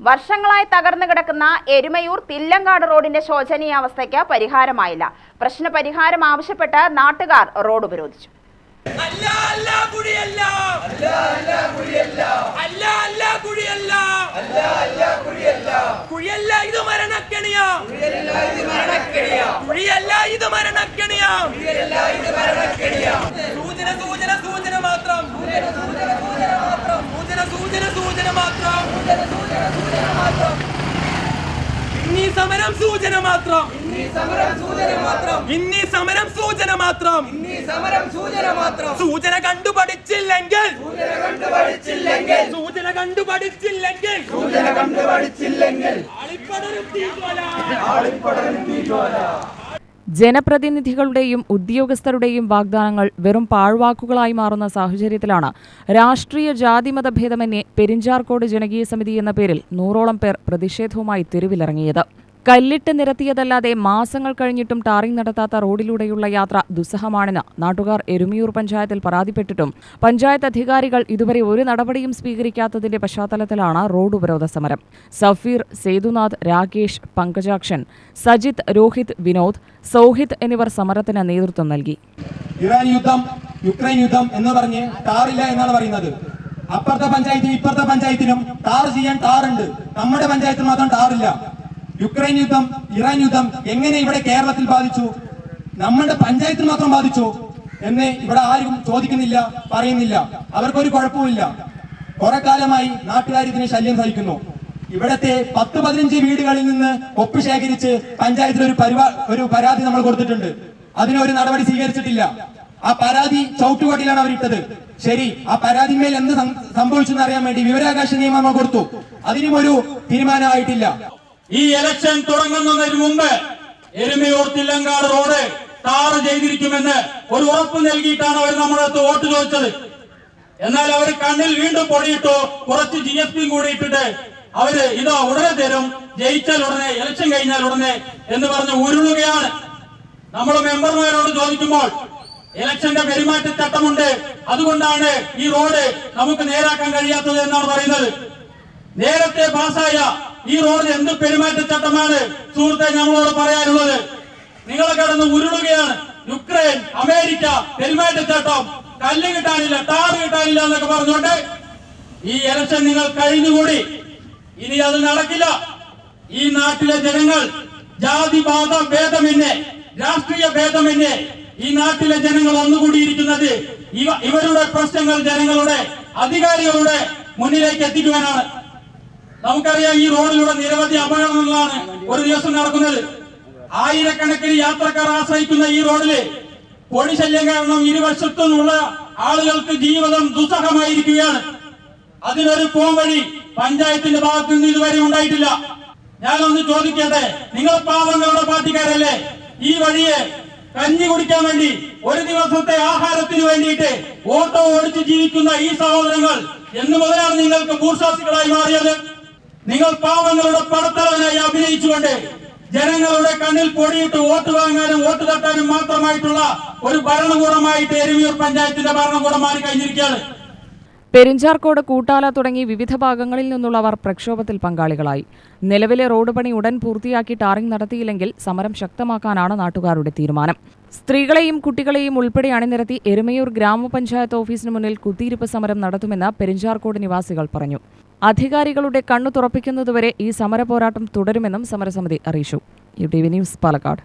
വർഷങ്ങളായി തകർന്നു കിടക്കുന്ന എരുമയൂർ തില്ലങ്കാട് റോഡിന്റെ ശോചനീയാവസ്ഥയ്ക്ക് പരിഹാരമായില്ല. പ്രശ്ന പരിഹാരം ആവശ്യപ്പെട്ട് നാട്ടുകാർ റോഡ് ഉപരോധിച്ചു. സമരം സൂചന മാത്രം സൂചന കണ്ടുപഠിച്ചില്ലെങ്കിൽ ജനപ്രതിനിധികളുടെയും ഉദ്യോഗസ്ഥരുടെയും വാഗ്ദാനങ്ങൾ വെറും പാഴ്വാക്കുകളായി മാറുന്ന സാഹചര്യത്തിലാണ് രാഷ്ട്രീയ ജാതിമത ഭേദമന്യേ പെരിഞ്ചാർകോട് ജനകീയ സമിതി എന്ന പേരിൽ 100ഓളം പേർ പ്രതിഷേധവുമായി തെരുവിലിറങ്ങിയത്. കല്ലിട്ട് നിരത്തിയതല്ലാതെ മാസങ്ങൾ കഴിഞ്ഞിട്ടും ടാറിംഗ് നടത്താത്ത റോഡിലൂടെയുള്ള യാത്ര ദുസ്സഹമാണെന്ന് നാട്ടുകാർ എരുമയൂർ പഞ്ചായത്തിൽ പരാതിപ്പെട്ടിട്ടും പഞ്ചായത്ത് അധികാരികൾ ഇതുവരെ ഒരു നടപടിയും സ്വീകരിക്കാത്തതിന്റെ പശ്ചാത്തലത്തിലാണ് റോഡ് ഉപരോധ സമരം. സഫീർ, സേതുനാഥ്, രാകേഷ്, പങ്കജാക്ഷൻ, സജിത്, രോഹിത്, വിനോദ്, സൗഹിത് എന്നിവർ സമരത്തിന് നേതൃത്വം നൽകി. ഇറാൻ യുദ്ധം, യുക്രൈൻ യുദ്ധം എന്ന് പറഞ്ഞ് ടാറില്ല എന്നാണ് പറയുന്നത്. അപ്പുറത്തെ പഞ്ചായത്തിനും ഇപ്പുറത്തെ പഞ്ചായത്തിനും ടാർ ചെയ്യാൻ ടാറുണ്ട്, നമ്മുടെ പഞ്ചായത്തിൽ മാത്രം ടാറില്ല. യുക്രൈൻ യുദ്ധം, ഇറാൻ യുദ്ധം എങ്ങനെ ഇവിടെ കേരളത്തിൽ ബാധിച്ചു, നമ്മുടെ പഞ്ചായത്തിൽ മാത്രം ബാധിച്ചു എന്ന് ഇവിടെ ആരും ചോദിക്കുന്നില്ല, പറയുന്നില്ല. അവർക്കൊരു കുഴപ്പമില്ല. കുറെ കാലമായി നാട്ടുകാർ ഇതിന് ശല്യം സഹിക്കുന്നു. ഇവിടത്തെ 10-15 വീടുകളിൽ നിന്ന് ഒപ്പ് ശേഖരിച്ച് പഞ്ചായത്തിൽ ഒരു പരാതി നമ്മൾ കൊടുത്തിട്ടുണ്ട്. അതിനൊരു നടപടി സ്വീകരിച്ചിട്ടില്ല. ആ പരാതി ചവിട്ടുകൊട്ടിലാണ് അവരിട്ടത്. ശരി, ആ പരാതിമേൽ എന്ത് സംഭവിച്ചെന്ന് അറിയാൻ വേണ്ടി വിവരാവകാശ നിയമം നമ്മൾ കൊടുത്തു. അതിനും ഒരു തീരുമാനമായിട്ടില്ല. ഈ ഇലക്ഷൻ തുടങ്ങുന്നതിന് മുമ്പ് എരുമയൂർ തില്ലങ്കാട് റോഡ് ടാർ ചെയ്തിരിക്കുമെന്ന് ഒരു ഉറപ്പ് നൽകിയിട്ടാണ് അവർ നമ്മളടുത്ത് വോട്ട് ചോദിച്ചത്. എന്നാൽ അവർ കണ്ണിൽ വീണ്ടും പൊടിയിട്ടു, കുറച്ച് GSP കൂടി ഇട്ടിട്ട് അവര് ഇതാ ഉടനെ തരും, ജയിച്ചാൽ ഉടനെ, ഇലക്ഷൻ കഴിഞ്ഞാൽ ഉടനെ എന്ന് പറഞ്ഞ് ഉരുളുകയാണ്. നമ്മൾ മെമ്പർമാരോട് ചോദിക്കുമ്പോൾ ഇലക്ഷന്റെ പെരുമാറ്റച്ചട്ടമുണ്ട്, അതുകൊണ്ടാണ് ഈ റോഡ് നമുക്ക് നേരാക്കാൻ കഴിയാത്തത് എന്നാണ് പറയുന്നത്. നേരത്തെ പാസ്സായ ഈ റോഡിൽ എന്ത് പെരുമാറ്റച്ചട്ടമാണ് സുഹൃത്തെ നമ്മളോട് പറയാനുള്ളത്? നിങ്ങൾ കിടന്ന് ഉരുളുകയാണ്. യുക്രൈൻ, അമേരിക്ക പെരുമാറ്റച്ചട്ടം, കല്ല് കിട്ടാനില്ല, ടാർ കിട്ടാനില്ല എന്നൊക്കെ പറഞ്ഞുകൊണ്ട് ഈ ഇലക്ഷൻ നിങ്ങൾ കഴിഞ്ഞുകൂടി. ഇനി അത് നടക്കില്ല. ഈ നാട്ടിലെ ജനങ്ങൾ ജാതിവാദ ഭേദമെന്നെ, രാഷ്ട്രീയ ഭേദമെന്നെ ഈ നാട്ടിലെ ജനങ്ങൾ ഒന്നുകൂടിയിരിക്കുന്നത് ഇവരുടെ പ്രശ്നങ്ങൾ ജനങ്ങളുടെ അധികാരികളുടെ മുന്നിലേക്ക് എത്തിക്കുവാനാണ്. നമുക്കറിയാം, ഈ റോഡിലൂടെ നിരവധി അപകടങ്ങളാണ് ഒരു ദിവസം നടക്കുന്നത്. ആയിരക്കണക്കിന് യാത്രക്കാർ ആശ്രയിക്കുന്ന ഈ റോഡില് പൊടിശല്യം കാരണം ഇരുവശത്തുനിന്നുള്ള ആളുകൾക്ക് ജീവിതം ദുസ്സഹമായിരിക്കുകയാണ്. അതിനൊരു പോംവഴി പഞ്ചായത്തിന്റെ ഭാഗത്തു നിന്ന് ഇതുവരെ ഉണ്ടായിട്ടില്ല. ഞാനൊന്ന് ചോദിക്കട്ടെ, നിങ്ങൾ പാവങ്ങളുടെ പാർട്ടിക്കാരല്ലേ? ഈ വഴിയെ കഞ്ഞി കുടിക്കാൻ വേണ്ടി, ഒരു ദിവസത്തെ ആഹാരത്തിന് വേണ്ടിയിട്ട് ഓട്ടോ ഓടിച്ച് ജീവിക്കുന്ന ഈ സഹോദരങ്ങൾ എന്ന് മുതലാണ് നിങ്ങൾക്ക് ബൂർഷാസികളായി മാറിയത്? നിങ്ങൾ പാവങ്ങളുടെ പടത്തലവനായി അഭിനയിച്ചുകൊണ്ട് ജനങ്ങളുടെ കണ്ണിൽ പൊടിയിട്ട് വോട്ട് വാങ്ങാനും വോട്ട് തട്ടാനും മാത്രമായിട്ടുള്ള ഒരു ഭരണകൂടമായിട്ട് എരുമയൂർ പഞ്ചായത്തിന്റെ ഭരണകൂടം മാറി കഴിഞ്ഞിരിക്കുകയാണ്. പെരിഞ്ചാർകോട്, കൂട്ടാല തുടങ്ങി വിവിധ ഭാഗങ്ങളിൽ നിന്നുള്ളവർ പ്രക്ഷോഭത്തിൽ പങ്കാളികളായി. നിലവിലെ റോഡ് പണി ഉടൻ പൂർത്തിയാക്കി ടാറിംഗ് നടത്തിയില്ലെങ്കിൽ സമരം ശക്തമാക്കാനാണ് നാട്ടുകാരുടെ തീരുമാനം. സ്ത്രീകളെയും കുട്ടികളെയും ഉൾപ്പെടെ അണിനിരത്തി എരുമയൂർ ഗ്രാമപഞ്ചായത്ത് ഓഫീസിന് മുന്നിൽ കുത്തിയിരിപ്പ് സമരം നടത്തുമെന്ന് പെരിഞ്ചാർകോട് നിവാസികൾ പറഞ്ഞു. അധികാരികളുടെ കണ്ണു തുറപ്പിക്കുന്നതുവരെ ഈ സമരപോരാട്ടം തുടരുമെന്നും സമരസമിതി അറിയിച്ചു. UTV news, Palakkad.